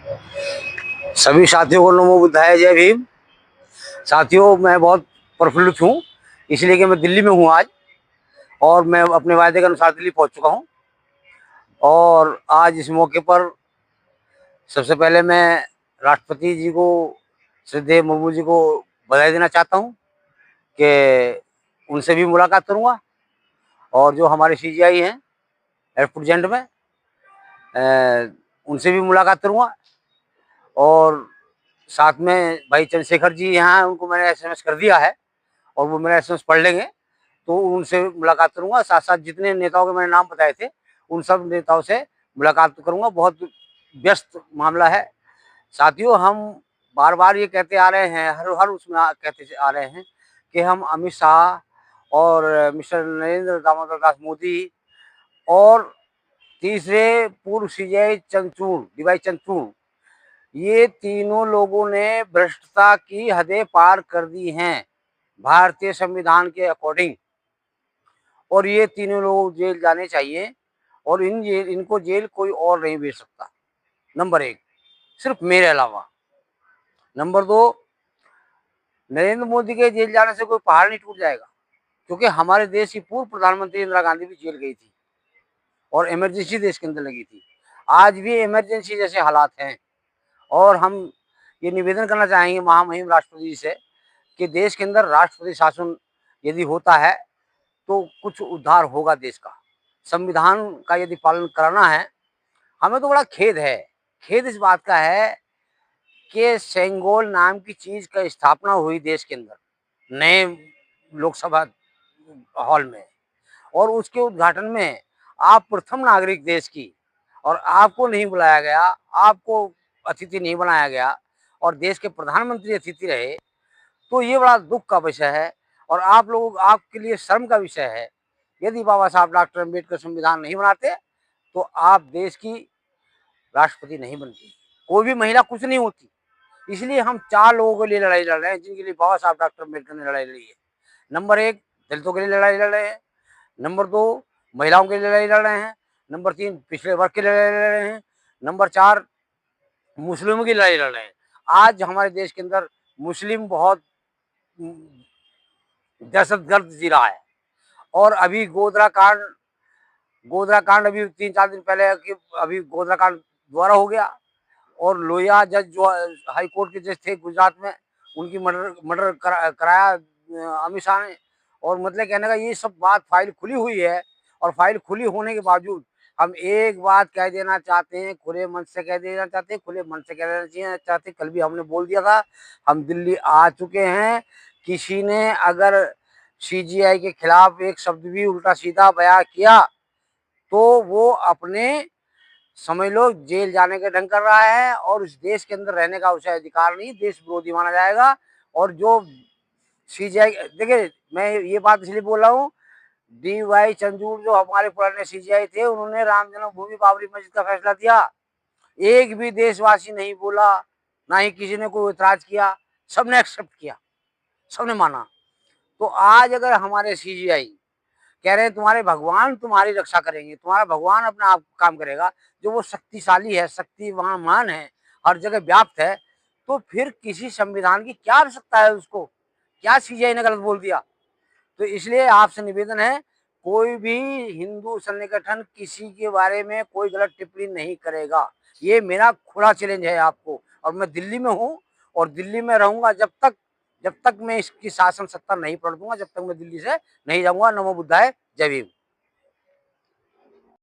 सभी साथियों को नमो बुद्धाय, जय भीम। साथियों, मैं बहुत प्रफुल्लित हूँ इसलिए कि मैं दिल्ली में हूँ आज, और मैं अपने वायदे के अनुसार दिल्ली पहुँच चुका हूँ। और आज इस मौके पर सबसे पहले मैं राष्ट्रपति जी को, श्रद्धेय मुर्मू जी को बधाई देना चाहता हूँ कि उनसे भी मुलाकात करूँगा, और जो हमारे सीजीआई हैं एयरपोर्ट में उनसे भी मुलाकात करूँगा। और साथ में भाई चंद्रशेखर जी यहाँ हैं, उनको मैंने एसएमएस कर दिया है और वो मेरा एसएमएस पढ़ लेंगे, तो उनसे मुलाकात करूँगा। साथ साथ जितने नेताओं के मैंने नाम बताए थे उन सब नेताओं से मुलाकात करूँगा। बहुत व्यस्त मामला है साथियों। हम बार बार ये कहते आ रहे हैं, हर उसमें कहते आ रहे हैं कि हम अमित शाह और मिस्टर नरेंद्र दामोदर दास मोदी और तीसरे पूर्व सीजीआई चंद्रचूड़, डीवाई चंद्रचूड़, ये तीनों लोगों ने भ्रष्टता की हदें पार कर दी हैं भारतीय संविधान के अकॉर्डिंग, और ये तीनों लोग जेल जाने चाहिए, और इनको जेल कोई और नहीं भेज सकता। नंबर 1, सिर्फ मेरे अलावा। नंबर 2, नरेंद्र मोदी के जेल जाने से कोई पहाड़ नहीं टूट जाएगा, क्योंकि हमारे देश की पूर्व प्रधानमंत्री इंदिरा गांधी भी जेल गई थी और इमरजेंसी देश के अंदर लगी थी। आज भी इमरजेंसी जैसे हालात हैं, और हम ये निवेदन करना चाहेंगे महामहिम राष्ट्रपति जी से कि देश के अंदर राष्ट्रपति शासन यदि होता है तो कुछ उद्धार होगा देश का। संविधान का यदि पालन कराना है, हमें तो बड़ा खेद है। खेद इस बात का है कि सेंगोल नाम की चीज का स्थापना हुई देश के अंदर नए लोकसभा हॉल में, और उसके उद्घाटन में आप प्रथम नागरिक देश की, और आपको नहीं बुलाया गया, आपको अतिथि नहीं बनाया गया, और देश के प्रधानमंत्री अतिथि रहे, तो ये बड़ा दुख का विषय है और आप लोग, आपके लिए शर्म का विषय है। यदि बाबा साहब डॉक्टर अम्बेडकर संविधान नहीं बनाते तो आप देश की राष्ट्रपति नहीं बनती, कोई भी महिला कुछ नहीं होती। इसलिए हम 4 लोगों के लिए लड़ाई लड़ रहे हैं जिनके लिए बाबा साहब डॉक्टर अम्बेडकर ने लड़ाई लड़ी है। नंबर 1, दलितों के लिए लड़ाई लड़ रहे हैं। नंबर 2, महिलाओं के लिए लड़ाई लड़ रहे हैं। नंबर 3, पिछड़े वर्ग के लिए लड़ाई लड़ रहे हैं। नंबर 4, मुस्लिमों की लड़ाई लड़ रहे हैं। आज हमारे देश के अंदर मुस्लिम बहुत दहशतगर्द जी रहा है, और अभी गोधरा कांड अभी 3-4 दिन पहले अभी गोधरा कांड दोबारा हो गया, और लोहिया जज जो हाई कोर्ट के जज थे गुजरात में, उनकी मर्डर कराया अमित शाह ने। और मतलब कहने का ये सब बात फाइल खुली हुई है, और फाइल खुली होने के बावजूद हम एक बात कह देना चाहते हैं, खुले मन से कह देना चाहते हैं, खुले मन से कह देना चाहते हैं। कल भी हमने बोल दिया था, हम दिल्ली आ चुके हैं। किसी ने अगर सीजीआई के खिलाफ एक शब्द भी उल्टा सीधा बयां किया तो वो अपने, समझ लो, जेल जाने का ढंग कर रहा है, और इस देश के अंदर रहने का उसे अधिकार नहीं, देश विरोधी माना जाएगा। और जो सीजीआई, देखिए मैं ये बात इसलिए बोल रहा हूँ, डीवाई चंद्रचूड़ जो हमारे पुराने सीजीआई थे, उन्होंने राम जन्मभूमि बाबरी मस्जिद का फैसला दिया। एक भी देशवासी नहीं बोला, ना ही किसी ने कोई इतराज किया, सबने एक्सेप्ट किया, सबने माना। तो आज अगर हमारे सीजीआई कह रहे हैं तुम्हारे भगवान तुम्हारी रक्षा करेंगे, तुम्हारा भगवान अपना आप काम करेगा, जो वो शक्तिशाली है, शक्तिमान है, हर जगह व्याप्त है, तो फिर किसी संविधान की क्या आवश्यकता है उसको? क्या सीजीआई ने गलत बोल दिया? तो इसलिए आपसे निवेदन है, कोई भी हिंदू संगठन किसी के बारे में कोई गलत टिप्पणी नहीं करेगा। ये मेरा खुला चैलेंज है आपको, और मैं दिल्ली में हूँ और दिल्ली में रहूंगा जब तक मैं इसकी शासन सत्ता नहीं पलट दूंगा, जब तक मैं दिल्ली से नहीं जाऊंगा। नमो बुद्धाय, जय भीम।